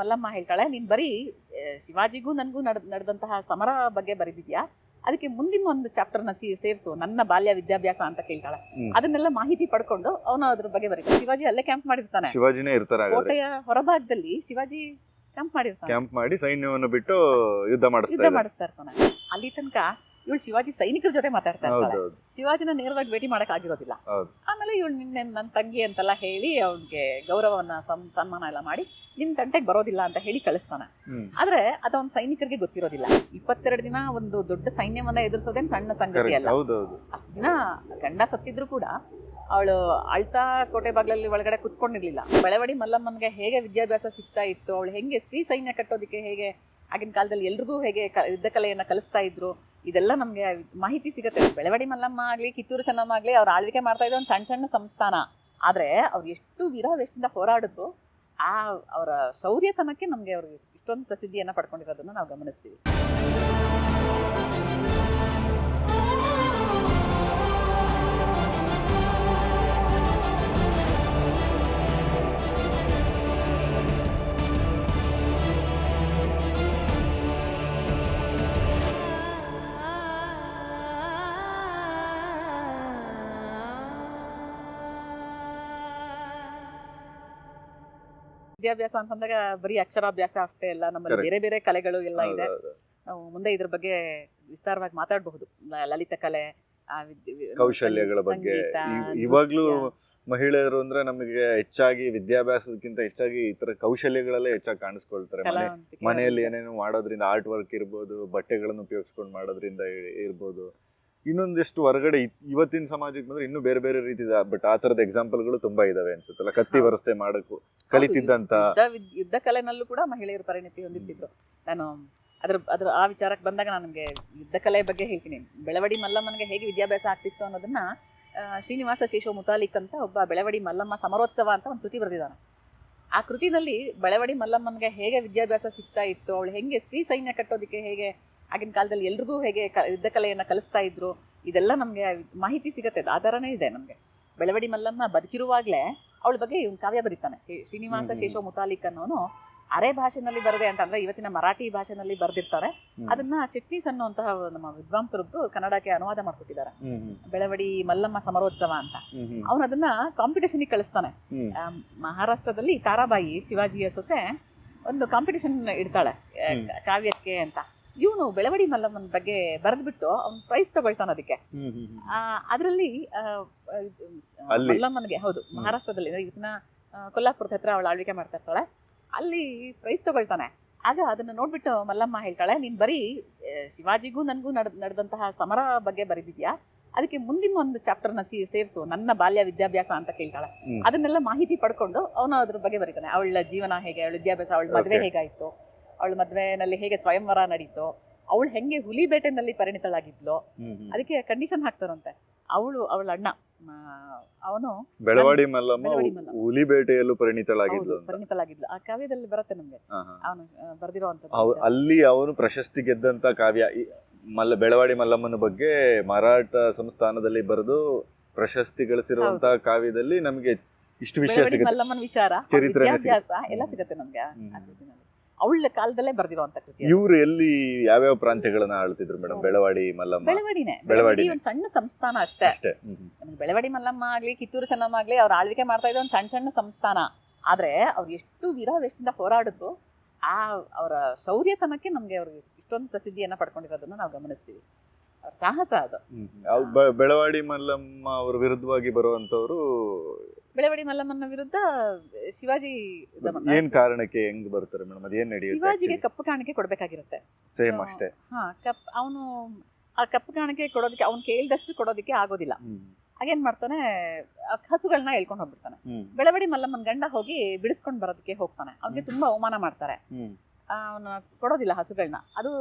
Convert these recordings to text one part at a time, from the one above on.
ಮಲ್ಲಮ್ಮ ಹೇಳ್ತಾಳೆ, ನೀನ್ ಬರೀ ಶಿವಾಜಿಗೂ ನನಗೂ ನಡೆದಂತಹ ಸಮರ ಬಗ್ಗೆ ಬರೆದಿದ್ಯಾ, ಅದಕ್ಕೆ ಮುಂದಿನ ಒಂದು ಚಾಪ್ಟರ್ನ ಸೇರಿಸು, ನನ್ನ ಬಾಲ್ಯ ವಿದ್ಯಾಭ್ಯಾಸ ಅಂತ ಕೇಳ್ತಾಳೆ. ಅದನ್ನೆಲ್ಲ ಮಾಹಿತಿ ಪಡ್ಕೊಂಡು ಅವನು ಅದ್ರ ಬಗ್ಗೆ ಬರೀತಾನೆ. ಶಿವಾಜಿ ಅಲ್ಲೇ ಕ್ಯಾಂಪ್ ಮಾಡಿರ್ತಾನೆ, ಶಿವಾಜಿನೇ ಇರ್ತಾರೆ ಕೋಟೆಯ ಹೊರಭಾಗದಲ್ಲಿ ಶಿವಾಜಿ ಕ್ಯಾಂಪ್ ಮಾಡಿರ್ತಾನೆ. ಕ್ಯಾಂಪ್ ಮಾಡಿ ಸೈನ್ಯವನ್ನು ಬಿಟ್ಟು ಯುದ್ಧ ಮಾಡಿಸ್ತಾ ಇರ್ತಾನೆ. ಅಲ್ಲಿ ತನಕ ಇವಳು ಶಿವಾಜಿ ಸೈನಿಕರ ಜೊತೆ ಮಾತಾಡ್ತಾ ಇರ್ತಾಳೆ, ಶಿವಾಜಿನ ನೇರವಾಗಿ ಭೇಟಿ ಮಾಡಕ್ ಆಗಿರೋದಿಲ್ಲ. ಆಮೇಲೆ ಇವಳು ನಿನ್ನೆ ನನ್ನ ತಂಗಿ ಅಂತೆಲ್ಲ ಹೇಳಿ ಅವ್ನಿಗೆ ಗೌರವವನ್ನ ಸನ್ಮಾನ ಎಲ್ಲ ಮಾಡಿ ನಿನ್ ತಂಟೆಗೆ ಬರೋದಿಲ್ಲ ಅಂತ ಹೇಳಿ ಕಳಿಸ್ತಾನೆ. ಆದ್ರೆ ಅದೊಂದು ಸೈನಿಕರಿಗೆ ಗೊತ್ತಿರೋದಿಲ್ಲ. 22 ದಿನ ಒಂದು ದೊಡ್ಡ ಸೈನ್ಯವನ್ನ ಎದುರಿಸೋದೇನ್ ಸಣ್ಣ ಸಂಗತಿ ಅಲ್ಲ. ಅಷ್ಟು ದಿನ ಗಂಡ ಸತ್ತಿದ್ರು ಕೂಡ ಅವಳು ಅಳ್ತಾ ಕೋಟೆ ಬಾಗ್ಲಲ್ಲಿ ಒಳಗಡೆ ಕುತ್ಕೊಂಡಿರ್ಲಿಲ್ಲ. ಬೆಳವಡಿ ಮಲ್ಲಮ್ಮನ್ಗೆ ಹೇಗೆ ವಿದ್ಯಾಭ್ಯಾಸ ಸಿಗ್ತಾ ಇತ್ತು, ಅವಳು ಹೆಂಗೆ ಸ್ತ್ರೀ ಸೈನ್ಯ ಕಟ್ಟೋದಕ್ಕೆ ಹೇಗೆ ಆಗಿನ ಕಾಲದಲ್ಲಿ ಎಲ್ರಿಗೂ ಹೇಗೆ ಯುದ್ಧ ಕಲೆಯನ್ನ ಕಲಿಸ್ತಾ ಇದ್ರು, ಇದೆಲ್ಲ ನಮ್ಗೆ ಮಾಹಿತಿ ಸಿಗುತ್ತೆ. ಬೆಳವಡಿ ಮಲ್ಲಮ್ಮ ಆಗ್ಲಿ ಕಿತ್ತೂರು ಚೆನ್ನಮ್ಮ ಆಗ್ಲಿ ಅವ್ರು ಆಳ್ವಿಕೆ ಮಾಡ್ತಾ ಇದ್ದ ಒಂದು ಸಣ್ಣ ಸಂಸ್ಥಾನ. ಆದ್ರೆ ಅವ್ರು ಎಷ್ಟು ವೀರಾವೇಶದಿಂದ ಹೋರಾಡಿದ್ರು, ಆ ಅವರ ಶೌರ್ಯತನಕ್ಕೆ ನಮ್ಗೆ ಅವ್ರು ಇಷ್ಟೊಂದು ಪ್ರಸಿದ್ಧಿಯನ್ನ ಪಡ್ಕೊಂಡಿರೋದನ್ನ ನಾವು ಗಮನಿಸ್ತೀವಿ. ವಿದ್ಯಾಭ್ಯಾಸ ಅಂತಂದಾಗ ಬರೀ ಅಕ್ಷರಾಭ್ಯಾಸ ಅಷ್ಟೇ ಅಲ್ಲ, ನಮ್ಮಲ್ಲಿ ಬೇರೆ ಬೇರೆ ಕಲೆಗಳು ಎಲ್ಲ ಇದೆ. ನಾವು ಮುಂದೆ ಇದ್ರ ಬಗ್ಗೆ ವಿಸ್ತಾರವಾಗಿ ಮಾತಾಡಬಹುದು. ಲಲಿತ ಕಲೆ, ಕೌಶಲ್ಯಗಳ ಬಗ್ಗೆ. ಇವಾಗ್ಲೂ ಮಹಿಳೆಯರು ಅಂದ್ರೆ ನಮಗೆ ಹೆಚ್ಚಾಗಿ ವಿದ್ಯಾಭ್ಯಾಸಕ್ಕಿಂತ ಹೆಚ್ಚಾಗಿ ಈ ತರ ಕೌಶಲ್ಯಗಳಲ್ಲೇ ಹೆಚ್ಚಾಗಿ ಕಾಣಿಸ್ಕೊಳ್ತಾರೆ. ಮನೆಯಲ್ಲಿ ಏನೇನು ಮಾಡೋದ್ರಿಂದ, ಆರ್ಟ್ ವರ್ಕ್ ಇರ್ಬೋದು, ಬಟ್ಟೆಗಳನ್ನು ಉಪಯೋಗಿಸ್ಕೊಂಡು ಮಾಡೋದ್ರಿಂದ ಇರ್ಬೋದು, ಇನ್ನೊಂದಿಷ್ಟು ಹೊರಗಡೆ ಇವತ್ತಿನ ಸಮಾಜಕ್ಕೆ ಬಂದ್ರೆ ಇನ್ನೂ ಬೇರೆ ಬೇರೆ ರೀತಿ. ಬಟ್ ಆ ತರದ ಎಕ್ಸಾಂಪಲ್ಗಳು ತುಂಬಾ ಇದಾವೆ ಅನ್ಸುತ್ತಲ್ಲ. ಕತ್ತಿ ವರಸೆ ಮಾಡಕ್ಕೂ ಕಲಿತಿದ್ದಂತ ಯುದ್ಧ ಕಲೆನಲ್ಲೂ ಕೂಡ ಮಹಿಳೆಯರು ಪರಿಣಿತಿ ಹೊಂದಿದ್ರು. ನಾನು ಅದ್ರ ಆ ವಿಚಾರಕ್ಕೆ ಬಂದಾಗ ನನಗೆ ಯುದ್ಧ ಕಲೆ ಬಗ್ಗೆ ಹೇಳ್ತೀನಿ. ಬೆಳವಡಿ ಮಲ್ಲಮ್ಮನಿಗೆ ಹೇಗೆ ವಿದ್ಯಾಭ್ಯಾಸ ಆಗ್ತಿತ್ತು ಅನ್ನೋದನ್ನ ಶ್ರೀನಿವಾಸ ಚೇಶವ ಮುತಾಲಿಕ್ ಅಂತ ಒಬ್ಬ ಬೆಳವಡಿ ಮಲ್ಲಮ್ಮ ಸಮರೋತ್ಸವ ಅಂತ ಒಂದು ಕೃತಿ ಬರೆದಿದ್ದಾನೆ. ಆ ಕೃತಿನಲ್ಲಿ ಬೆಳವಡಿ ಮಲ್ಲಮ್ಮನಿಗೆ ಹೇಗೆ ವಿದ್ಯಾಭ್ಯಾಸ ಸಿಗ್ತಾ ಇತ್ತು, ಅವಳು ಹೆಂಗೆ ಸ್ತ್ರೀ ಸೈನ್ಯ ಕಟ್ಟೋದಕ್ಕೆ ಹೇಗೆ ಆಗಿನ ಕಾಲದಲ್ಲಿ ಎಲ್ರಿಗೂ ಹೇಗೆ ಯುದ್ಧ ಕಲೆಯನ್ನ ಕಲಿಸ್ತಾ ಇದ್ರು, ಇದೆಲ್ಲ ನಮ್ಗೆ ಮಾಹಿತಿ ಸಿಗುತ್ತೆ. ಆಧಾರನೇ ಇದೆ ನಮ್ಗೆ. ಬೆಳವಡಿ ಮಲ್ಲಮ್ಮ ಬದುಕಿರುವಾಗ್ಲೇ ಅವಳ ಬಗ್ಗೆ ಇವ್ನು ಕಾವ್ಯ ಬರೀತಾನೆ. ಶ್ರೀನಿವಾಸ ಶೇಷವ ಮುತಾಲಿಕ್ ಅನ್ನೋನು ಅರೆ ಭಾಷೆನಲ್ಲಿ ಬರದೆ ಅಂತ ಅಂದ್ರೆ ಇವತ್ತಿನ ಮರಾಠಿ ಭಾಷೆನಲ್ಲಿ ಬರೆದಿರ್ತಾರೆ. ಅದನ್ನ ಚಿಟ್ನೀಸ್ ಅನ್ನುವಂತಹ ನಮ್ಮ ವಿದ್ವಾಂಸರೊಬ್ರು ಕನ್ನಡಕ್ಕೆ ಅನುವಾದ ಮಾಡ್ಕೊಟ್ಟಿದ್ದಾರೆ. ಬೆಳವಡಿ ಮಲ್ಲಮ್ಮ ಸಮರೋತ್ಸವ ಅಂತ. ಅವನು ಅದನ್ನ ಕಾಂಪಿಟೇಷನ್ ಕಳಿಸ್ತಾನೆ. ಮಹಾರಾಷ್ಟ್ರದಲ್ಲಿ ತಾರಾಬಾಯಿ, ಶಿವಾಜಿಯ ಸೊಸೆ, ಒಂದು ಕಾಂಪಿಟೇಷನ್ ಇಡ್ತಾಳೆ ಕಾವ್ಯಕ್ಕೆ ಅಂತ. ಇವನು ಬೆಳವಡಿ ಮಲ್ಲಮ್ಮನ ಬಗ್ಗೆ ಬರೆದ್ಬಿಟ್ಟು ಅವ್ನು ಪ್ರೈಸ್ ತಗೊಳ್ತಾನೆ ಅದಕ್ಕೆ. ಅದರಲ್ಲಿ ಮಲ್ಲಮ್ಮನಿಗೆ, ಹೌದು, ಮಹಾರಾಷ್ಟ್ರದಲ್ಲಿ ಇವತ್ತಿನ ಕೊಲ್ಲಾಪುರದ ಹತ್ರ ಅವಳು ಆಳ್ವಿಕೆ ಮಾಡ್ತಾ ಇರ್ತಾಳೆ, ಅಲ್ಲಿ ಪ್ರೈಸ್ ತಗೊಳ್ತಾನೆ. ಆಗ ಅದನ್ನ ನೋಡ್ಬಿಟ್ಟು ಮಲ್ಲಮ್ಮ ಹೇಳ್ತಾಳೆ, ನೀನ್ ಬರೀ ಶಿವಾಜಿಗೂ ನನಗೂ ನಡೆದಂತಹ ಸಮರ ಬಗ್ಗೆ ಬರೆದಿದ್ಯಾ, ಅದಕ್ಕೆ ಮುಂದಿನ ಒಂದು ಚಾಪ್ಟರ್ನ ಸೇರಿಸು, ನನ್ನ ಬಾಲ್ಯ ವಿದ್ಯಾಭ್ಯಾಸ ಅಂತ ಕೇಳ್ತಾಳೆ. ಅದನ್ನೆಲ್ಲ ಮಾಹಿತಿ ಪಡ್ಕೊಂಡು ಅವನು ಅದ್ರ ಬಗ್ಗೆ ಬರೀತಾನೆ. ಅವಳ ಜೀವನ ಹೇಗೆ, ಅವಳ ವಿದ್ಯಾಭ್ಯಾಸ, ಅವಳ ಮದುವೆ ಹೇಗಾಯ್ತು, ಅವಳ ಮದುವೆನಲ್ಲಿ ಹೇಗೆ ಸ್ವಯಂವರ ನಡೀತು, ಅವಳು ಹೆಂಗೆ ಹುಲಿ ಬೇಟೆನಲ್ಲಿ ಪರಿಣಿತಳಾಗಿದ್ಲು, ಅದಕ್ಕೆ ಕಂಡೀಷನ್ ಹಾಕ್ತಾರಂತೆ. ಅವಳ ಅಣ್ಣ ಅವನು ಬೆಳವಾಡಿ ಮಲ್ಲಮ್ಮ ಹುಲಿ ಬೇಟೆಯಲ್ಲೂ ಪರಿಣಿತಳಾಗಿದ್ಲು. ಆ ಕಾವ್ಯದಲ್ಲಿ ಬರುತ್ತೆ ನಮ್ಗೆ, ಅವನು ಬರ್ದಿರೋಂಥದ್ದು. ಅಲ್ಲಿ ಅವನು ಪ್ರಶಸ್ತಿ ಗೆದ್ದಂತ ಕಾವ್ಯ ಬೆಳವಾಡಿ ಮಲ್ಲಮ್ಮನ ಬಗ್ಗೆ ಮರಾಠ ಸಂಸ್ಥಾನದಲ್ಲಿ ಬರೆದು ಪ್ರಶಸ್ತಿ ಗಳಿಸಿರುವಂತಹ ಕಾವ್ಯದಲ್ಲಿ ನಮಗೆ ಇಷ್ಟು ವಿಷಯ ಸಿಗುತ್ತೆ. ಮಲ್ಲಮ್ಮನ ವಿಚಾರ, ವಿದ್ಯಾಭ್ಯಾಸ ಎಲ್ಲ ಸಿಗುತ್ತೆ ನಮ್ಗೆ. ಅವಳ ಕಾಲದಲ್ಲೇ ಬರ್ದಿರುವಂತ ಕೃತಿ. ಇವ್ರು ಎಲ್ಲಿ ಯಾವ್ಯಾವ ಪ್ರಾಂತ್ಯಗಳನ್ನ ಆಳ್ತಿದ್ರು ಮೇಡಮ್? ಬೆಳವಾಡಿ ಮಲ್ಲಮ್ಮ ಬೆಳವಾಡಿ ಒಂದು ಸಣ್ಣ ಸಂಸ್ಥಾನ ಅಷ್ಟೇ. ಬೆಳವಾಡಿ ಮಲ್ಲಮ್ಮ ಆಗ್ಲಿ ಕಿತ್ತೂರು ಚೆನ್ನಮ್ಮ ಆಗ್ಲಿ ಅವ್ರು ಆಳ್ವಿಕೆ ಮಾಡ್ತಾ ಇದ್ದ ಒಂದು ಸಣ್ಣ ಸಂಸ್ಥಾನ. ಆದ್ರೆ ಅವ್ರು ಎಷ್ಟು ವೀರಾವೇಶದಿಂದ ಹೋರಾಡಿದ್ರು, ಆ ಅವರ ಶೌರ್ಯತನಕ್ಕೆ ನಮ್ಗೆ ಅವ್ರು ಇಷ್ಟೊಂದು ಪ್ರಸಿದ್ಧಿಯನ್ನ ಪಡ್ಕೊಂಡಿರೋದನ್ನ ನಾವು ಗಮನಿಸ್ತೀವಿ. ಅವ್ರ ಸಾಹಸ ಅದು. ಬೆಳವಾಡಿ ಮಲ್ಲಮ್ಮ ಅವ್ರ ವಿರುದ್ಧವಾಗಿ ಬರುವಂತವ್ರು ಬೆಳವಡಿ ಮಲ್ಲಮ್ಮನ ವಿರುದ್ಧ ಶಿವಾಜಿ ಏನ್ ಕಾರಣಕ್ಕೆ ಹೆಂಗ್ ಬರ್ತಾರೆ ಮೇಡಮ್? ಅದೇನ್ ನಡೆಯುತ್ತೆ? ಶಿವಾಜಿಗೆ ಕಪ್ಪು ಕಾಣಿಕೆ ಕೊಡ್ಬೇಕಾಗಿರುತ್ತೆ. ಸೇಮ್ ಅಷ್ಟೇ. ಅವನು ಆ ಕಪ್ಪು ಕಾಣಿಕೆ ಕೊಡೋದಕ್ಕೆ ಅವ್ನು ಕೇಳಿದಷ್ಟು ಕೊಡೋದಕ್ಕೆ ಆಗೋದಿಲ್ಲ. ಹಾಗೇನ್ ಮಾಡ್ತಾನೆ, ಹಸುಗಳನ್ನ ಹೇಳ್ಕೊಂಡು ಹೋಗ್ಬಿಡ್ತಾನೆ. ಬೆಳವಡಿ ಮಲ್ಲಮ್ಮನ ಗಂಡ ಹೋಗಿ ಬಿಡಿಸ್ಕೊಂಡು ಬರೋದಕ್ಕೆ ಹೋಗ್ತಾನೆ. ಅವ್ನಿಗೆ ತುಂಬಾ ಅವಮಾನ ಮಾಡ್ತಾರೆ. ಅವನು ಕೊಡೋದಿಲ್ಲ ಹಸುಗಳನ್ನ. ಅದು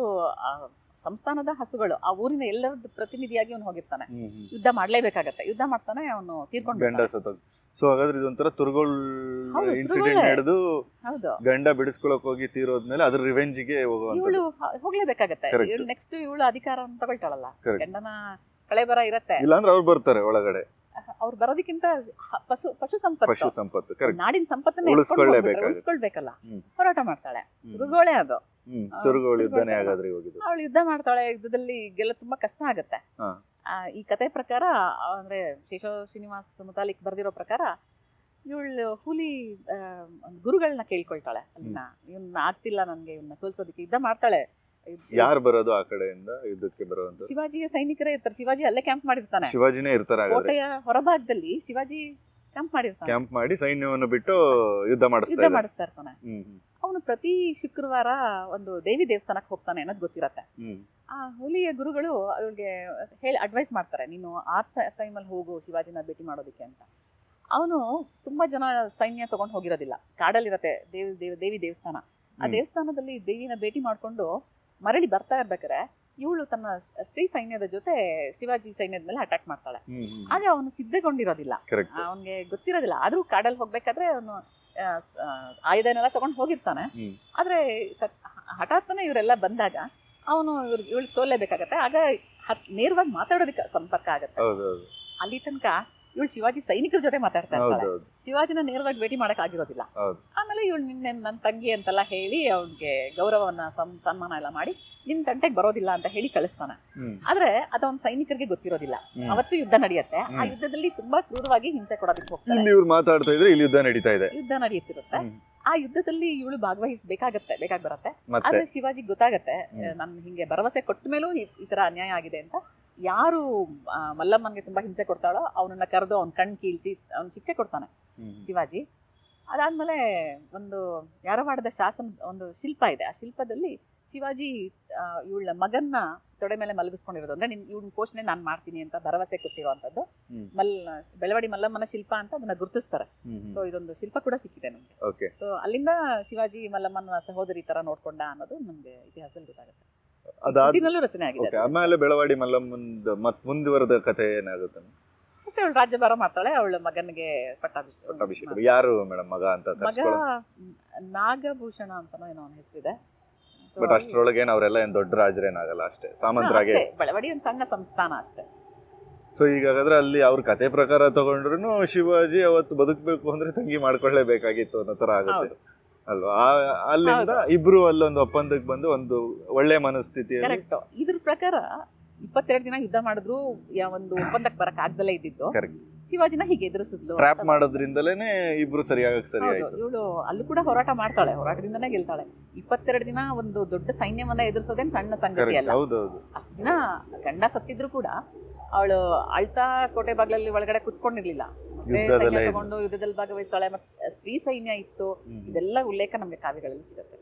ಸಂಸ್ಥಾನದ ಹಸುಗಳು, ಆ ಊರಿನ ಎಲ್ಲರದ ಪ್ರತಿನಿಧಿಯಾಗಿ ಅವನು ಹೋಗಿರ್ತಾನೆ. ಯುದ್ಧ ಮಾಡ್ಲೇಬೇಕಾಗತ್ತೆ. ಯುದ್ಧ ಮಾಡ್ತಾನೆ, ಅವನು ತೀರ್ಕೊಂಡು ಗಂಡ ಸತ್ತ. ಸೊ ಹಾಗಾದ್ರೆ ಇದೊಂಥರ ತುರ್ಗೋಳ್ ಇನ್ಸಿಡೆಂಟ್ ನಡೆದು ಗಂಡ ಬಿಡಿಸ್ಕೊಳಕ್ ಹೋಗಿ ತೀರೋದ್ಮೇಲೆ ಅದ್ರ ರಿವೆಂಜ್ಗೆ ಇವಳು ಹೋಗ್ಲೇಬೇಕಾಗತ್ತೆ. ನೆಕ್ಸ್ಟ್ ಇವಳು ಅಧಿಕಾರ ತಗೊಳ್ತಾಳಲ್ಲ, ಗಂಡನ ಕಳೆ ಬರ ಇರತ್ತೆ. ಇಲ್ಲಾಂದ್ರೆ ಅವ್ರು ಬರ್ತಾರೆ ಒಳಗಡೆ. ಅವ್ರು ಬರೋದಕ್ಕಿಂತ ಪಶು ಪಶು ಸಂಪತ್ತು ಸಂಪತ್ತು ಕರೆಕ್ಟ್ ನಾಡಿನ ಸಂಪತ್ತನ್ನ ಉಳಿಸ್ಕೊಳ್ಬೇಕಲ್ಲ ಹೋರಾಟ ಮಾಡ್ತಾಳೆ. ತುರುಗೋಳೆ ಅದು. ತುರುಗೋಳು ಯುದ್ಧನೇ ಹಾಗಾದ್ರೆ ಹೋಗಿದ್ದು. ಅವಳು ಯುದ್ಧ ಮಾಡ್ತಾಳೆ. ಯುದ್ಧದಲ್ಲಿ ಗೆಲ್ಲ ತುಂಬಾ ಕಷ್ಟ ಆಗತ್ತೆ. ಈ ಕತೆ ಪ್ರಕಾರ ಅಂದ್ರೆ ಶೇಷೋ ಶ್ರೀನಿವಾಸ್ ಮುತಾಲಿಕ್ ಬರ್ದಿರೋ ಪ್ರಕಾರ ಇವಳು ಹುಲಿ ಗುರುಗಳನ್ನ ಕೇಳ್ಕೊಳ್ತಾಳೆ. ಅಲ್ಲಿನ ಇವನ್ನ ಆಗ್ತಿಲ್ಲ ನನ್ಗೆ, ಇವನ್ನ ಸೋಲ್ಸೋದಕ್ಕೆ ಯುದ್ಧ ಮಾಡ್ತಾಳೆ. ಯಾರು ಬರೋದು ಆ ಕಡೆಯಿಂದ ಯುದ್ಧಕ್ಕೆ ಬರುವಂತ? ಶಿವಾಜಿಯ ಸೈನಿಕರೇ ಇರ್ತಾರೆ. ಶಿವಾಜಿ ಅಲ್ಲೇ ಕ್ಯಾಂಪ್ ಮಾಡಿರ್ತಾನೆ. ಶಿವಾಜಿನೇ ಇರ್ತಾರೆ ಕೋಟೆಯ ಹೊರಭಾಗದಲ್ಲಿ ಶಿವಾಜಿ ಕ್ಯಾಂಪ್ ಮಾಡಿರ್ತಾನೆ. ಕ್ಯಾಂಪ್ ಮಾಡಿ ಸೈನ್ಯವನ್ನು ಬಿಟ್ಟು ಯುದ್ಧ ಮಾಡಿಸ್ತಾ ಇರ್ತಾನೆ. ಅವನು ಪ್ರತಿ ಶುಕ್ರವಾರ ಒಂದು ದೇವಿ ದೇವಸ್ಥಾನಕ್ಕೆ ಹೋಗ್ತಾನೆ ಅನ್ನೋದು ಗೊತ್ತಿರತ್ತೆ. ಆ ಹುಲಿಯ ಗುರುಗಳು ಅವ್ರಿಗೆ ಹೇಳಿ ಅಡ್ವೈಸ್ ಮಾಡ್ತಾರೆ, ನೀನು ಆ ಟೈಮಲ್ಲಿ ಹೋಗು ಶಿವಾಜಿನ ಭೇಟಿ ಮಾಡೋದಕ್ಕೆ ಅಂತ. ಅವನು ತುಂಬಾ ಜನ ಸೈನ್ಯ ತಗೊಂಡು ಹೋಗಿರೋದಿಲ್ಲ. ಕಾಡಲ್ಲಿರತ್ತೆ ದೇವಿ ದೇವಸ್ಥಾನ. ಆ ದೇವಸ್ಥಾನದಲ್ಲಿ ದೇವಿನ ಭೇಟಿ ಮಾಡ್ಕೊಂಡು ಮರಳಿ ಬರ್ತಾ ಇರ್ಬೇಕಾರೆ ಇವಳು ತನ್ನ ಸ್ತ್ರೀ ಸೈನ್ಯದ ಜೊತೆ ಶಿವಾಜಿ ಸೈನ್ಯದ ಮೇಲೆ ಅಟ್ಯಾಕ್ ಮಾಡ್ತಾಳೆ. ಆಗ ಅವನು ಸಿದ್ಧಗೊಂಡಿರೋದಿಲ್ಲ, ಅವನಿಗೆ ಗೊತ್ತಿರೋದಿಲ್ಲ. ಆದ್ರೂ ಕಾಡಲ್ಲಿ ಹೋಗ್ಬೇಕಾದ್ರೆ ಅವನು ಆಯುಧನೆಲ್ಲ ತಗೊಂಡು ಹೋಗಿರ್ತಾನೆ. ಆದ್ರೆ ಹಠಾತ್ತನೆ ಇವರೆಲ್ಲ ಬಂದಾಗ ಅವನು ಇವಳಿಗೆ ಸೋಲೇಬೇಕಾಗತ್ತೆ. ಆಗ ನೇರವಾಗಿ ಮಾತಾಡೋದಕ್ಕೆ ಸಂಪರ್ಕ ಆಗತ್ತೆ. ಅಲ್ಲಿ ತನಕ ಇವಳು ಶಿವಾಜಿ ಸೈನಿಕರ ಜೊತೆ ಮಾತಾಡ್ತಾ ಇರ್ತಾಳೆ. ಶಿವಾಜಿನ ನೇರವಾಗಿ ಭೇಟಿ ಮಾಡಕ್ ಆಗಿರೋದಿಲ್ಲ. ಆಮೇಲೆ ಇವಳು ನಿನ್ನೆ ನನ್ನ ತಂಗಿ ಅಂತೆಲ್ಲ ಹೇಳಿ ಅವ್ನಿಗೆ ಗೌರವವನ್ನ ಸನ್ಮಾನ ಎಲ್ಲ ಮಾಡಿ ನಿನ್ ತಂಟೆಗೆ ಬರೋದಿಲ್ಲ ಅಂತ ಹೇಳಿ ಕಳಿಸ್ತಾನೆ. ಆದ್ರೆ ಅದೊಂದು ಸೈನಿಕರಿಗೆ ಗೊತ್ತಿರೋದಿಲ್ಲ. ಅವತ್ತು ಯುದ್ಧ ನಡೆಯುತ್ತೆ. ಆ ಯುದ್ಧದಲ್ಲಿ ತುಂಬಾ ಕ್ರೂರವಾಗಿ ಹಿಂಸೆ ಕೊಡೋದಕ್ಕೆ ಹೋಗ್ತಾರೆ. ಇಲ್ಲಿ ಯುದ್ಧ ನಡೀತಾ ಇದೆ. ಯುದ್ಧ ನಡೆಯುತ್ತಿರುತ್ತೆ. ಆ ಯುದ್ಧದಲ್ಲಿ ಇವಳು ಬೇಕಾಗಿ ಬರುತ್ತೆ. ಆದ್ರೆ ಶಿವಾಜಿ ಗೊತ್ತಾಗತ್ತೆ, ನನ್ ಹಿಂಗೆ ಭರವಸೆ ಕೊಟ್ಟ ಮೇಲೂ ಈ ತರ ಅನ್ಯಾಯ ಆಗಿದೆ ಅಂತ. ಯಾರು ಮಲ್ಲಮ್ಮನ್ಗೆ ತುಂಬಾ ಹಿಂಸೆ ಕೊಡ್ತಾಳೋ ಅವನನ್ನ ಕರೆದು ಅವ್ನ ಕಣ್ ಕೀಳ್ಸಿ ಅವ್ನ ಶಿಕ್ಷೆ ಕೊಡ್ತಾನೆ ಶಿವಾಜಿ. ಅದಾದ್ಮೇಲೆ ಒಂದು ಯಾರವಾಡದ ಒಂದು ಶಿಲ್ಪ ಇದೆ. ಆ ಶಿಲ್ಪದಲ್ಲಿ ಶಿವಾಜಿ ಇವಳ ಮಗನ್ನ ತೊಡೆ ಮೇಲೆ ಮಲಗಿಸ್ಕೊಂಡಿರೋದು. ಅಂದ್ರೆ ಇವಳ ಪೋಷಣೆ ನಾನು ಮಾಡ್ತೀನಿ ಅಂತ ಭರವಸೆ ಕೊಟ್ಟಿರುವಂತದ್ದು ಬೆಳವಡಿ ಮಲ್ಲಮ್ಮನ ಶಿಲ್ಪ ಅಂತ ಅದನ್ನ ಗುರುತಿಸ್ತಾರೆ. ಸೊ ಇದೊಂದು ಶಿಲ್ಪ ಕೂಡ ಸಿಕ್ಕಿದೆ ನಮ್ಗೆ. ಸೊ ಅಲ್ಲಿಂದ ಶಿವಾಜಿ ಮಲ್ಲಮ್ಮನ ಸಹೋದರಿ ತರ ನೋಡ್ಕೊಂಡ ಅನ್ನೋದು ನಮ್ಗೆ ಇತಿಹಾಸದಲ್ಲಿ ಗೊತ್ತಾಗುತ್ತೆ. ರಚನೆ ಆಗಿದೆ. ಆಮೇಲೆ ಬೆಳವಾಡಿ ಮಲ್ಲಮ್ಮಂದ ಮುಂದುವರೆದ ಕಥೆ ಏನಾಗುತ್ತೆ? ಅಷ್ಟೇ, ಅವಳು ರಾಜ್ಯಭಾರ ಮಾಡ್ತಾಳೆ. ಅವಳ ಮಗನಿಗೆ ಪಟ್ಟಾಭಿಷೇಕ. ಯಾರು ಮೇಡಮ್ ಮಗ ಅಂತ? ಮಗ ನಾಗಭೂಷಣ ಅಂತಾನೋ ಏನೋ ಅವನ ಹೆಸರಿದೆ. ಬಟ್ ಅಷ್ಟರೊಳಗೆ ಅವರೆಲ್ಲ ಏನ್ ದೊಡ್ಡ ರಾಜರೇನಾಗಲ್ಲ, ಅಷ್ಟೇ ಸಾಮಂತರಾಗೆ. ಬೆಳವಡಿ ಒಂದು ಸಣ್ಣ ಸಂಸ್ಥಾನ ಅಷ್ಟೇ. ಸೊ ಈಗಾದ್ರೆ ಅಲ್ಲಿ ಅವ್ರ ಕತೆ ಪ್ರಕಾರ ತಗೊಂಡ್ರು ಶಿವಾಜಿ ಅವತ್ತು ಬದುಕಬೇಕು ಅಂದ್ರೆ ತಂಗಿ ಮಾಡ್ಕೊಳ್ಳೇಬೇಕಾಗಿತ್ತು ಅನ್ನೋ ತರ ಆಗುತ್ತೆ ಅಲ್ವಾ? ಅಲ್ಲಿಂದ ಇಬ್ರು ಅಲ್ಲೊಂದು ಒಪ್ಪಂದಕ್ಕೆ ಬಂದು ಒಂದು ಒಳ್ಳೆ ಮನಸ್ಥಿತಿಯಲ್ಲಿ. ಕರೆಕ್ಟ್. ಇದ್ರ ಪ್ರಕಾರ 22 ದಿನ ಯುದ್ಧ ಮಾಡಿದ್ರು ಒಂದು ಒಪ್ಪಂದಕ್ಕೆ ಬರಕ್ ಆಗ್ದಲೇ ಇದ್ದಿದ್ದು. ಶಿವಾಜಿನ ಹೀಗೆ ಎದುರಿಸಿದ್ಲು. ಟ್ರ್ಯಾಪ್ ಮಾಡೋದ್ರಿಂದಲೇನೆ ಇಬ್ರು ಸರಿಯಾಗಿ ಸರಿಯಾಯ್ತು. ಇವಳು ಅಲ್ಲೂ ಕೂಡ ಹೋರಾಟ ಮಾಡ್ತಾಳೆ, ಹೋರಾಟದಿಂದನೇ ಗೆಲ್ತಾಳೆ. 22 ದಿನ ಒಂದು ದೊಡ್ಡ ಸೈನ್ಯವನ್ನ ಎದುರಿಸೋದೇನ್ ಸಣ್ಣ ಸಂಗತಿ ಅಲ್ಲ. ಅಷ್ಟು ದಿನ ಗಂಡ ಸತ್ತಿದ್ರು ಕೂಡ ಅವಳು ಅಳ್ತಾ ಕೋಟೆ ಬಾಗ್ಲಲ್ಲಿ ಒಳಗಡೆ ಕುತ್ಕೊಂಡಿರ್ಲಿಲ್ಲ. ಸೈನ್ಯ ತಗೊಂಡು ಯುದ್ಧದಲ್ಲಿ ಭಾಗವಹಿಸ್ತಾಳೆ. ಮತ್ತೆ ಸ್ತ್ರೀ ಸೈನ್ಯ ಇತ್ತು. ಇದೆಲ್ಲ ಉಲ್ಲೇಖ ನಮ್ಗೆ ಕಾವ್ಯಗಳಲ್ಲಿ ಸಿಗುತ್ತೆ.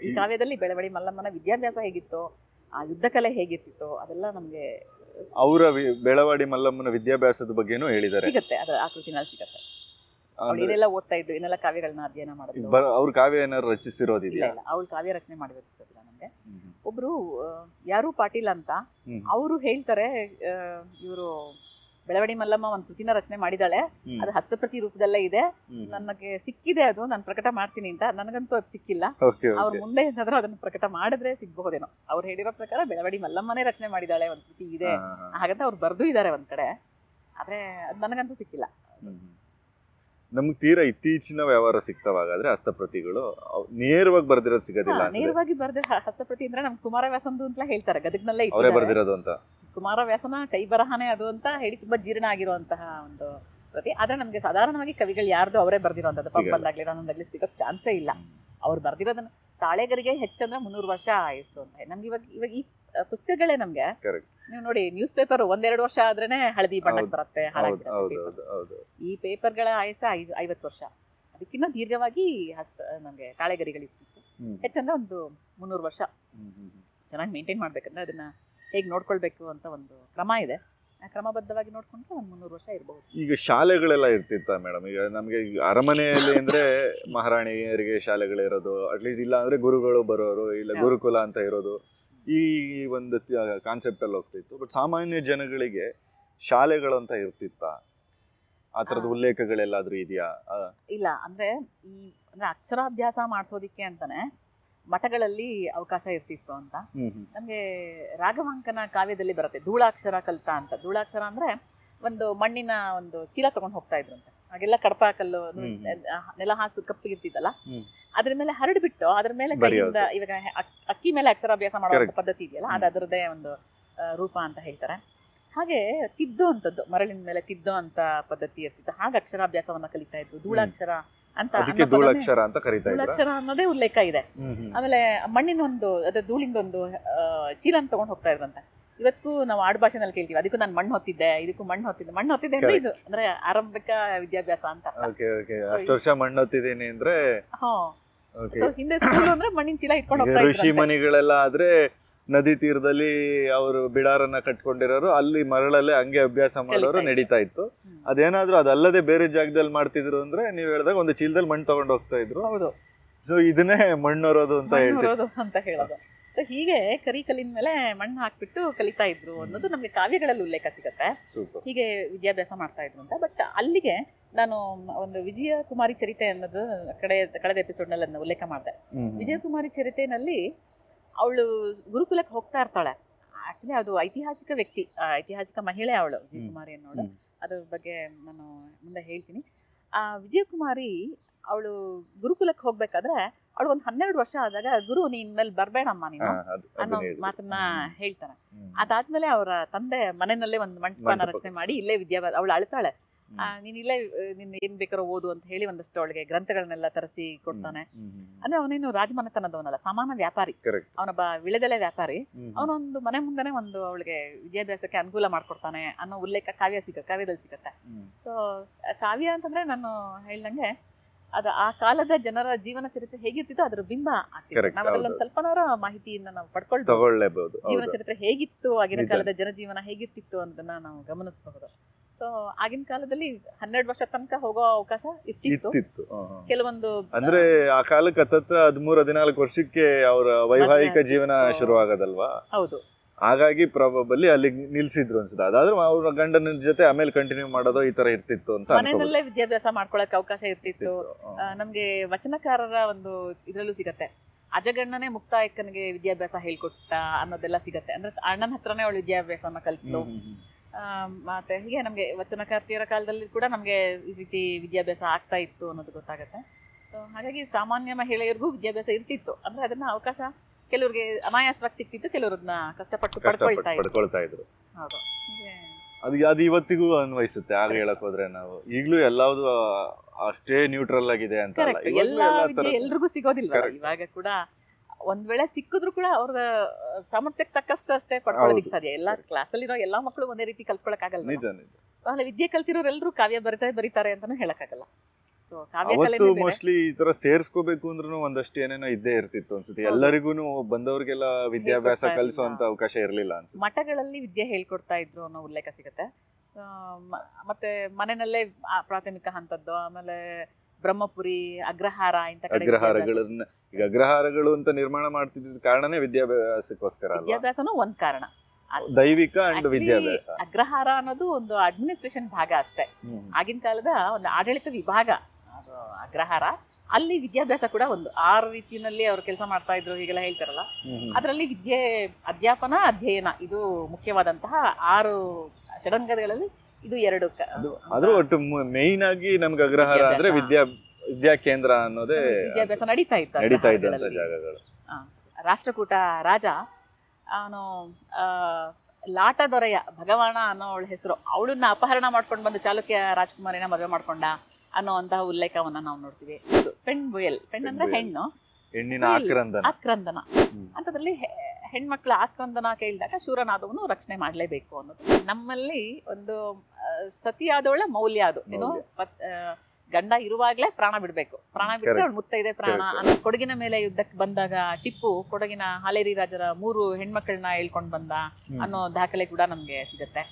ಈ ಕಾವ್ಯದಲ್ಲಿ ಬೆಳವಡಿ ಮಲ್ಲಮ್ಮನ ವಿದ್ಯಾಭ್ಯಾಸ ಹೇಗಿತ್ತು, ಆ ಯುದ್ಧ ಕಲೆ ಹೇಗಿರ್ತಿತ್ತು ಅದೆಲ್ಲ ನಮ್ಗೆ ಅವರ ಬೆಳವಾಡಿ ಮಲ್ಲಮ್ಮನ ವಿದ್ಯಾಭ್ಯಾಸದ ಬಗ್ಗೆನೂ ಹೇಳಿದ್ದಾರೆ. ಸಿಗುತ್ತೆ, ಅದರ ಆಕೃತಿನಲ್ಲಿ ಸಿಗುತ್ತೆ. ಇದೆಲ್ಲ ಓದ್ತಾ ಇದ್ದು ಇನ್ನೆಲ್ಲ ಕಾವ್ಯಗಳನ್ನ ಅಧ್ಯಯನ ಮಾಡೋದು. ಅವ್ರ ಕಾವ್ಯ ಏನಾದ್ರು ರಚಿಸಿರೋದಿದೆಯಾ? ಅವಳು ಕಾವ್ಯ ರಚನೆ ಮಾಡಿ ರಚಿಸ್ತಿಲ್ಲ ನಮ್ಗೆ. ಒಬ್ರು ಯಾರು ಪಾಟೀಲ್ ಅಂತ ಅವರು ಹೇಳ್ತಾರೆ, ಇವರು ಬೆಳವಡಿ ಮಲ್ಲಮ್ಮ ಒಂದು ಕೃತಿನ ರಚನೆ ಮಾಡಿದಾಳೆ, ಅದು ಹಸ್ತಪ್ರತಿ ರೂಪದಲ್ಲೇ ಇದೆ, ನನಗೆ ಸಿಕ್ಕಿದೆ, ಅದು ನಾನು ಪ್ರಕಟ ಮಾಡ್ತೀನಿ ಅಂತ. ನನಗಂತೂ ಅದು ಸಿಕ್ಕಿಲ್ಲ. ಅವ್ರ ಮುಂದೆ ಏನಾದ್ರೂ ಅದನ್ನು ಪ್ರಕಟ ಮಾಡಿದ್ರೆ ಸಿಗ್ಬಹುದೇನೋ. ಅವ್ರು ಹೇಳಿರೋ ಪ್ರಕಾರ ಬೆಳವಡಿ ಮಲ್ಲಮ್ಮನೇ ರಚನೆ ಮಾಡಿದಾಳೆ, ಒಂದು ಕೃತಿ ಇದೆ ಹಾಗಂತ ಅವ್ರು ಬರ್ದು ಇದ್ದಾರೆ ಒಂದ್ ಕಡೆ. ಆದ್ರೆ ಅದು ನನಗಂತೂ ಸಿಕ್ಕಿಲ್ಲ. ನಮ್ಗೆ ತೀರಾ ಇತ್ತೀಚಿನ ವ್ಯವಹಾರ ಸಿಗ್ತಾವಾಗಾದ್ರೆ ಹಸ್ತಪ್ರತಿಗಳು ನೇರವಾಗಿ ಬರ್ದಿರೋದು ಸಿಗೋದಿಲ್ಲ. ನೇರವಾಗಿ ಬರ್ದ ಹಸ್ತಪ್ರತಿ ಅಂದ್ರೆ ನಮ್ ಕುಮಾರವ್ಯಾಸಂದು ಅಂತ ಹೇಳ್ತಾರೆ, ಗದಗ್ನಲ್ಲೇ ಅವರೇ ಬರ್ದಿರೋದು ಅಂತ. ಕುಮಾರವ್ಯಾಸನ ಕೈ ಬರಹನೇ ಅದು ಅಂತ ಹೇಳಿ ತುಂಬಾ ಜೀರ್ಣ ಆಗಿರುವಂತಹ ಒಂದು ಪ್ರತಿ. ಆದ್ರೆ ನಮ್ಗೆ ಸಾಧಾರಣವಾಗಿ ಕವಿಗಳು ಯಾರ್ದು ಅವರೇ ಬರ್ದಿರುವಂತದ್ದು ಪಂಪಲ್ಲಾಗ್ಲಿ ರಾನಂದಾಗ್ಲಿ ಸಿಗೋಕ್ ಚಾನ್ಸೇ ಇಲ್ಲ. ಅವ್ರು ಬರ್ದಿರೋದನ್ನ ತಾಳೆಗರಿಗೆ ಹೆಚ್ಚಂದ್ರೆ 300 ವರ್ಷ ಆಯಸ್ಸು ಅಂತ. ನಮ್ಗೆ ಇವಾಗ ಈ ಪುಸ್ತಕಗಳೇ ನಮ್ಗೆ ನೀವು ನೋಡಿ, ನ್ಯೂಸ್ ಪೇಪರ್ 1-2 ವರ್ಷ ಆದ್ರೇನೆ ಹಳದಿ ಬಣ್ಣಕ್ಕೆ ಬರುತ್ತೆ, ಹಾಳಾಗಿರುತ್ತೆ. ಈ ಪೇಪರ್ಗಳ ಆಯಸ್ಸ 50 ವರ್ಷ. ಅದಕ್ಕಿಂತ ದೀರ್ಘವಾಗಿ ನಮ್ಗೆ ತಾಳೆಗರಿಗಳಿರ್ತಿತ್ತು. ಹೆಚ್ಚಂದ್ರೆ ಒಂದು 300 ವರ್ಷ. ಚೆನ್ನಾಗಿ ಮೇಂಟೈನ್ ಮಾಡ್ಬೇಕಂದ್ರೆ ಅದನ್ನ ಹೇಗೆ ನೋಡ್ಕೊಳ್ಬೇಕು ಅಂತ ಒಂದು ಕ್ರಮ ಇದೆ. ಕ್ರಮಬದ್ಧವಾಗಿ ನೋಡ್ಕೊಂಡ್ರೆ ಒಂದು 300 ವರ್ಷ ಇರಬಹುದು. ಈಗ ಶಾಲೆಗಳೆಲ್ಲ ಇರ್ತಿತ್ತ ಮೇಡಮ್? ಈಗ ನಮಗೆ ಅರಮನೆಯಲ್ಲಿ ಅಂದ್ರೆ ಮಹಾರಾಣಿಯರಿಗೆ ಶಾಲೆಗಳಿರೋದು, ಅಟ್ಲೀಸ್ಟ್ ಇಲ್ಲ ಅಂದ್ರೆ ಗುರುಗಳು ಬರೋರು, ಇಲ್ಲ ಗುರುಕುಲ ಅಂತ ಇರೋದು, ಈ ಒಂದು ಕಾನ್ಸೆಪ್ಟ್ ಅಲ್ಲಿ ಹೋಗ್ತಿತ್ತು. ಬಟ್ ಸಾಮಾನ್ಯ ಜನಗಳಿಗೆ ಶಾಲೆಗಳು ಅಂತ ಇರ್ತಿತ್ತ? ಆ ತರದ ಉಲ್ಲೇಖಗಳೆಲ್ಲಾದ್ರೂ ಇದೆಯಾ? ಇಲ್ಲ, ಅಂದ್ರೆ ಅಕ್ಷರಾಭ್ಯಾಸ ಮಾಡಿಸೋದಿಕ್ಕೆ ಅಂತಾನೆ ಮಠಗಳಲ್ಲಿ ಅವಕಾಶ ಇರ್ತಿತ್ತು ಅಂತ. ನಮ್ಗೆ ರಾಘವಾಂಕನ ಕಾವ್ಯದಲ್ಲಿ ಬರುತ್ತೆ ಧೂಳಾಕ್ಷರ ಕಲ್ತ ಅಂತ. ಧೂಳಾಕ್ಷರ ಅಂದ್ರೆ ಒಂದು ಮಣ್ಣಿನ ಒಂದು ಚೀಲ ತಗೊಂಡು ಹೋಗ್ತಾ ಇದ್ರು ಅಂತ. ಹಾಗೆಲ್ಲ ಕಡಪ ಕಲ್ಲು ನೆಲ ಹಾಸು ಕಪ್ಪಿಗಿರ್ತಿದ್ದಲ್ಲ, ಅದ್ರ ಮೇಲೆ ಹರಡ್ಬಿಟ್ಟು ಅದ್ರ ಮೇಲೆ ಕೈಯಿಂದ ಇವಾಗ ಅಕ್ಕಿ ಮೇಲೆ ಅಕ್ಷರಾಭ್ಯಾಸ ಮಾಡುವಂತ ಪದ್ಧತಿ ಇದೆಯಲ್ಲ, ಅದು ಅದರದೇ ಒಂದು ರೂಪ ಅಂತ ಹೇಳ್ತಾರೆ. ಹಾಗೆ ತಿದ್ದೋ ಅಂತದ್ದು, ಮರಳಿನ ಮೇಲೆ ತಿದ್ದೋ ಅಂತ ಪದ್ಧತಿ ಇರ್ತಿತ್ತು. ಹಾಗೆ ಅಕ್ಷರಾಭ್ಯಾಸವನ್ನ ಕಲಿತಾ ಇದ್ರು. ಧೂಳಾಕ್ಷರ ಅಂತ, ಧೂಳಾಕ್ಷರ ಅಂತ ಕರೀತಾ ಇದ್ರು. ಧೂಳಾಕ್ಷರ ಅನ್ನೋದೇ ಉಲ್ಲೇಖ ಇದೆ. ಆಮೇಲೆ ಮಣ್ಣಿನ ಒಂದು ಅದೇ ಧೂಳಿಂದ ಒಂದು ಚೀಲನ ತಗೊಂಡು ಹೋಗ್ತಾ ಇದ್ರಂತೆ. ಇವತ್ತು ನಾವು ಆಡು ಭಾಷೆನಲ್ಲಿ ಕೇಳ್ತೀವಿ, ಅದಕ್ಕೂ ನಾನು ಮಣ್ಣು ಹೊತ್ತಿದ್ದೆ, ಇದಕ್ಕೂ ಮಣ್ಣು ಹೊತ್ತಿದ್ದೆ ಅಂದ್ರೆ ಇದು ಅಂದ್ರೆ ಆರಂಭಿಕ ವಿದ್ಯಾಭ್ಯಾಸ ಅಂತ. ಅಷ್ಟು ವರ್ಷ ಮಣ್ಣು ಹೊತ್ತಿದ್ದೀನಿ ಅಂದ್ರೆ ಹಿಂದೆ ಸ್ಕೂಲ್ ಅಂದ್ರೆ ಮಣ್ಣಿನ ಚೀಲ ಇಟ್ಕೊಂಡು ಹೋಗ್ತಾ ಇದ್ರು. ಋಷಿ ಮನಿಗಳೆಲ್ಲ ಆದ್ರೆ ನದಿ ತೀರದಲ್ಲಿ ಅವರು ಬಿಡಾರನ್ನ ಕಟ್ಕೊಂಡಿರೋರು, ಅಲ್ಲಿ ಮರಳಲ್ಲೇ ಹಂಗೆ ಅಭ್ಯಾಸ ಮಾಡೋರು ನಡೀತಾ ಇತ್ತು. ಅದೇನಾದ್ರೂ ಅದಲ್ಲದೆ ಬೇರೆ ಜಾಗದಲ್ಲಿ ಮಾಡ್ತಿದ್ರು ಅಂದ್ರೆ ನೀವ್ ಹೇಳಿದಾಗ ಒಂದು ಚೀಲದಲ್ಲಿ ಮಣ್ಣು ತಗೊಂಡು ಹೋಗ್ತಾ ಇದ್ರು. ಹೌದು. ಸೊ ಇದನ್ನೇ ಮಣ್ಣೊರೋದು ಅಂತ ಹೇಳೋದು. ಹೀಗೆ ಕಲಿನ ಮೇಲೆ ಮಣ್ಣು ಹಾಕ್ಬಿಟ್ಟು ಕಲಿತಾ ಇದ್ರು ಅನ್ನೋದು ನಮ್ಗೆ ಕಾವ್ಯಗಳಲ್ಲಿ ಉಲ್ಲೇಖ ಸಿಗತ್ತೆ. ಹೀಗೆ ವಿದ್ಯಾಭ್ಯಾಸ ಮಾಡ್ತಾ ಇದ್ರು ಅಂತ. ಬಟ್ ಅಲ್ಲಿಗೆ ನಾನು ಒಂದು ವಿಜಯ ಕುಮಾರಿ ಚರಿತೆ ಅನ್ನೋದು ಕಳೆದ ಎಪಿಸೋಡ್ ನಲ್ಲಿ ಅದನ್ನ ಉಲ್ಲೇಖ ಮಾಡಿದೆ. ವಿಜಯ ಕುಮಾರಿ ಚರಿತೆನಲ್ಲಿ ಅವಳು ಗುರುಕುಲಕ್ಕೆ ಹೋಗ್ತಾ ಇರ್ತಾಳೆ. ಆಕ್ಚುಲಿ ಅದು ಐತಿಹಾಸಿಕ ವ್ಯಕ್ತಿ, ಐತಿಹಾಸಿಕ ಮಹಿಳೆ ಅವಳು ವಿಜಯ ಕುಮಾರಿ ಅನ್ನೋಳು. ಅದ್ರ ಬಗ್ಗೆ ನಾನು ಮುಂದೆ ಹೇಳ್ತೀನಿ. ಆ ವಿಜಯ ಕುಮಾರಿ ಅವಳು ಗುರುಕುಲಕ್ಕೆ ಹೋಗ್ಬೇಕಾದ್ರೆ ಅವಳು ಒಂದು 12 ವರ್ಷ ಆದಾಗ ಗುರು ನೀನ್ ಮೇಲೆ ಬರ್ಬೇಡಮ್ಮ ನೀನು ಅನ್ನೋ ಮಾತನ್ನ ಹೇಳ್ತಾನೆ. ಅದಾದ್ಮೇಲೆ ಅವರ ತಂದೆ ಮನೆಯಲ್ಲೇ ಒಂದು ಮಂಟಪನ ರಚನೆ ಮಾಡಿ ಇಲ್ಲೇ ವಿದ್ಯಾಭ್ಯಾಸ, ಅವಳು ಅಳ್ತಾಳೆ, ನೀನ್ ಇಲ್ಲೇ ನಿನ್ ಏನ್ ಬೇಕಾರೋ ಓದು ಅಂತ ಹೇಳಿ ಒಂದಷ್ಟು ಅವಳಿಗೆ ಗ್ರಂಥಗಳನ್ನೆಲ್ಲ ತರಿಸಿ ಕೊಡ್ತಾನೆ. ಅಂದ್ರೆ ಅವನೇನು ರಾಜಮನೆತನದವನಲ್ಲ, ಸಾಮಾನ್ಯ ವ್ಯಾಪಾರಿ, ಅವನೊಬ್ಬ ವಿಳೆದೆಲೆ ವ್ಯಾಪಾರಿ. ಅವನೊಂದು ಮನೆ ಮುಂದೆನೆ ಒಂದು ಅವಳಿಗೆ ವಿದ್ಯಾಭ್ಯಾಸಕ್ಕೆ ಅನುಕೂಲ ಮಾಡ್ಕೊಡ್ತಾನೆ ಅನ್ನೋ ಉಲ್ಲೇಖ ಕಾವ್ಯದಲ್ಲಿ ಸಿಗತ್ತೆ. ಸೊ ಕಾವ್ಯ ಅಂತಂದ್ರೆ ನಾನು ಹೇಳ್ದಂಗೆ ಅದು ಆ ಕಾಲದ ಜನರ ಜೀವನ ಚರಿತ್ರೆ ಹೇಗಿರ್ತಿತ್ತು ಅದ್ರ ಬಿಂಬ ಆಗ್ತಿತ್ತು. ನಾವು ಅದ್ರಲ್ಲಿ ಸ್ವಲ್ಪನಾರ ಮಾಹಿತಿಯನ್ನ ನಾವು ಪಡ್ಕೊಳ್ಬಹುದು. ಜೀವನ ಚರಿತ್ರೆ ಹೇಗಿತ್ತು, ಆಗಿನ ಕಾಲದ ಜನಜೀವನ ಹೇಗಿರ್ತಿತ್ತು ಅನ್ನೋದನ್ನ ನಾವು ಗಮನಿಸಬಹುದು. ಸೊ ಆಗಿನ ಕಾಲದಲ್ಲಿ 12 ವರ್ಷ ತನಕ ಹೋಗೋ ಅವಕಾಶ ಇರ್ತಿತ್ತು. ಕೆಲವೊಂದು ಅಂದ್ರೆ ಆ ಕಾಲಕ್ಕೆ 13-14 ವರ್ಷಕ್ಕೆ ಅವರ ವೈವಾಹಿಕ ಜೀವನ ಶುರುವಾಗದಲ್ವಾ. ಹೌದು. ಹಾಗಾಗಿ ಪ್ರಾಬಬಲಿ ಅಲ್ಲಿ ನಿಲ್ಸಿದ್ರು ಅನ್ಸುತ್ತೆ. ಅದಾದ್ರೂ ಅವ್ರ ಗಂಡನ ಜೊತೆ ಆಮೇಲೆ ಕಂಟಿನ್ಯೂ ಮಾಡೋದು ಈ ತರ ಇರ್ತಿತ್ತು ಅಂತ. ಮನೆಯಲ್ಲೇ ವಿದ್ಯಾಭ್ಯಾಸ ಮಾಡ್ಕೊಳಕ್ ಅವಕಾಶ ಇರ್ತಿತ್ತು. ನಮ್ಗೆ ವಚನಕಾರರ ಒಂದು ಇದ್ರಲ್ಲೂ ಸಿಗತ್ತೆ, ಅಜಗಣ್ಣನೇ ಮುಕ್ತಾಯಕ್ಕನಿಗೆ ವಿದ್ಯಾಭ್ಯಾಸ ಹೇಳ್ಕೊಟ್ಟ ಅನ್ನೋದೆಲ್ಲ ಸಿಗತ್ತೆ. ಅಂದ್ರೆ ಅಣ್ಣನ ಹತ್ರನೇ ಅವಳು ವಿದ್ಯಾಭ್ಯಾಸನ ಕಲ್ತು. ಮತ್ತೆ ಹೀಗೆ ನಮ್ಗೆ ವಚನಕಾರ್ತಿಯರ ಕಾಲದಲ್ಲಿ ಕೂಡ ನಮ್ಗೆ ಈ ರೀತಿ ವಿದ್ಯಾಭ್ಯಾಸ ಆಗ್ತಾ ಇತ್ತು ಅನ್ನೋದು ಗೊತ್ತಾಗತ್ತೆ. ಸೊ ಹಾಗಾಗಿ ಸಾಮಾನ್ಯ ಮಹಿಳೆಯರಿಗೂ ವಿದ್ಯಾಭ್ಯಾಸ ಇರ್ತಿತ್ತು. ಅಂದ್ರೆ ಅದನ್ನ ಅವಕಾಶ ಕೆಲವ್ರಿಗೆ ಅನಾಯಾಸವಾಗಿ ಸಿಕ್ತಿತ್ತು, ಕೆಲವ್ರನ್ನ ಕಷ್ಟಪಟ್ಟು ಪಡ್ಕೊಳ್ತಾ ಇದ್ರು. ಅದು ಇವತ್ತಿಗೂ ಅನ್ವಯಿಸುತ್ತೆ. ಆಗ ಹೇಳಕ್ ಹೋದ್ರೆ ನಾವು ಈಗ್ಲೂ ಎಲ್ಲಾವುದು ಅಷ್ಟೇ ನ್ಯೂಟ್ರಲ್ ಆಗಿದೆ ಅಂತ ಎಲ್ರಿಗೂ ಸಿಗೋದಿಲ್ಲ. ಇವಾಗ ಕೂಡ ಒಂದ್ ವೇಳೆ ಸಿಕ್ಕಿದ್ರು ಕೂಡ ಅವ್ರ ಸಾಮರ್ಥ್ಯಕ್ಕೆ ತಕ್ಕಷ್ಟು ಅಷ್ಟೇ ಪಡ್ಕೊಳ್ಳೋದಿಕ್ ಸಾಧ್ಯ. ಎಲ್ಲಾ ಕ್ಲಾಸಲ್ಲಿರೋ ಎಲ್ಲಾ ಮಕ್ಕಳು ಒಂದೇ ರೀತಿ ಕಲ್ತ್ಕೊಳಕ್ ಆಗಲ್ಲ. ಆಮೇಲೆ ವಿದ್ಯೆ ಕಲ್ತಿರೋರು ಎಲ್ರು ಕಾವ್ಯ ಬರೀತಾರೆ ಅಂತಾನು ಹೇಳಕ್ಕಾಗಲ್ಲ. ಅವತ್ತು ಮೋಸ್ಟ್ಲಿ ಈ ತರ ಸೇರ್ಸ್ಕೋಬೇಕು ಅಂದ್ರೂ ಒಂದಷ್ಟು ಏನೇನೋ ಇದ್ದೇ ಇರ್ತಿತ್ತು ಅನ್ಸುತ್ತೆ. ಎಲ್ಲರಿಗೂ ಬಂದವ್ರಿಗೆಲ್ಲ ವಿದ್ಯಾಭ್ಯಾಸ ಕಲಿಸುವಂತ ಅವಕಾಶ ಇರ್ಲಿಲ್ಲ ಅನ್ಸುತ್ತೆ. ಮಠಗಳಲ್ಲಿ ವಿದ್ಯೆ ಹೇಳ್ಕೊಡ್ತಾ ಇದ್ರು ಅನ್ನೋ ಉಲ್ಲೇಖ ಸಿಗುತ್ತೆ. ಮತ್ತೆ ಮನೆಯಲ್ಲೇ ಪ್ರಾಥಮಿಕ ಹಂತದ್ದು, ಆಮೇಲೆ ಬ್ರಹ್ಮಪುರಿ, ಅಗ್ರಹಾರ ಇಂತ ಅಗ್ರಹಾರಗಳನ್ನ ಈಗ ಅಗ್ರಹಾರಗಳು ಅಂತ ನಿರ್ಮಾಣ ಮಾಡ್ತಿದ್ದ ಕಾರಣನೇ ವಿದ್ಯಾಭ್ಯಾಸಕ್ಕೋಸ್ಕರ. ವಿದ್ಯಾಭ್ಯಾಸನೂ ಒಂದ್ ಕಾರಣ, ದೈವಿಕ ಅಂಡ್ ವಿದ್ಯಾಭ್ಯಾಸ. ಅಗ್ರಹಾರ ಅನ್ನೋದು ಒಂದು ಅಡ್ಮಿನಿಸ್ಟ್ರೇಷನ್ ಭಾಗ ಅಷ್ಟೇ. ಆಗಿನ ಕಾಲದ ಒಂದು ಆಡಳಿತ ವಿಭಾಗ ಅಗ್ರಹಾರ. ಅಲ್ಲಿ ವಿದ್ಯಾಭ್ಯಾಸ ಕೂಡ ಒಂದು 6 ರೀತಿಯಲ್ಲಿ ಅವ್ರು ಕೆಲಸ ಮಾಡ್ತಾ ಇದ್ರು ಹೀಗೆಲ್ಲ ಹೇಳ್ತಾರಲ್ಲ. ಅದರಲ್ಲಿ ವಿದ್ಯೆ, ಅಧ್ಯಾಪನ, ಅಧ್ಯಯನ ಇದು ಮುಖ್ಯವಾದಂತಹ 6 ಷಡಂಗಗಳಲ್ಲಿ ಇದು 2. ಅದು ಒಟ್ಟು ಮೇಯ್ನ್ ಆಗಿ ನಮ್ಗೆ ಅಗ್ರಹಾರ ಅಂದ್ರೆ ವಿದ್ಯಾ ಕೇಂದ್ರ ಅನ್ನೋದೇ ವಿದ್ಯಾಭ್ಯಾಸ ನಡೀತಾ ಇದ್ದಂತ ಜಾಗಗಳು. ರಾಷ್ಟ್ರಕೂಟ ರಾಜ ಅವನು ಲಾಟ ದೊರೆಯ ಭಗವಾನ ಅನ್ನೋ ಅವಳ ಹೆಸರು, ಅವಳನ್ನ ಅಪಹರಣ ಮಾಡ್ಕೊಂಡು ಬಂದು ಚಾಲುಕ್ಯ ರಾಜ್ಕುಮಾರಿನ ಮದುವೆ ಮಾಡ್ಕೊಂಡ ಅನ್ನೋಂತಹ ಉಲ್ಲೇಖವನ್ನ ನಾವು ನೋಡ್ತೀವಿ. ಪೆಣ್ ಬುಯಲ್, ಪೆಣ್ ಅಂದ್ರೆ ಹೆಣ್ಣು, ಹೆಣ್ಣಿನ ಆಕ್ರಂದನ ಅಂತದ್ರಲ್ಲಿ ಹೆಣ್ಮಕ್ಳ ಆಕ್ರಂದನ ಕೇಳಿದಾಗ ಶೂರನಾದವನು ರಕ್ಷಣೆ ಮಾಡ್ಲೇಬೇಕು ಅನ್ನೋದು ನಮ್ಮಲ್ಲಿ ಒಂದು ಸತಿಯಾದವಳ ಮೌಲ್ಯ. ಅದು ಏನು, ಗಂಡ ಇರುವಾಗ್ಲೇ ಪ್ರಾಣ ಬಿಡ್ಬೇಕು, ಪ್ರಾಣ ಬಿಟ್ಟರೆ ಅವಳು ಮುತ್ತೈದೆ ಪ್ರಾಣ ಅನ್ನೋ. ಕೊಡಗಿನ ಮೇಲೆ ಯುದ್ಧಕ್ಕೆ ಬಂದಾಗ ಟಿಪ್ಪು ಕೊಡಗಿನ ಹಾಲೇರಿ ರಾಜರ 3 ಹೆಣ್ಮಕ್ಳನ್ನ ಹೇಳ್ಕೊಂಡ್ ಬಂದ ಅನ್ನೋ ದಾಖಲೆ ಕೂಡ ನಮ್ಗೆ ಸಿಗುತ್ತೆ.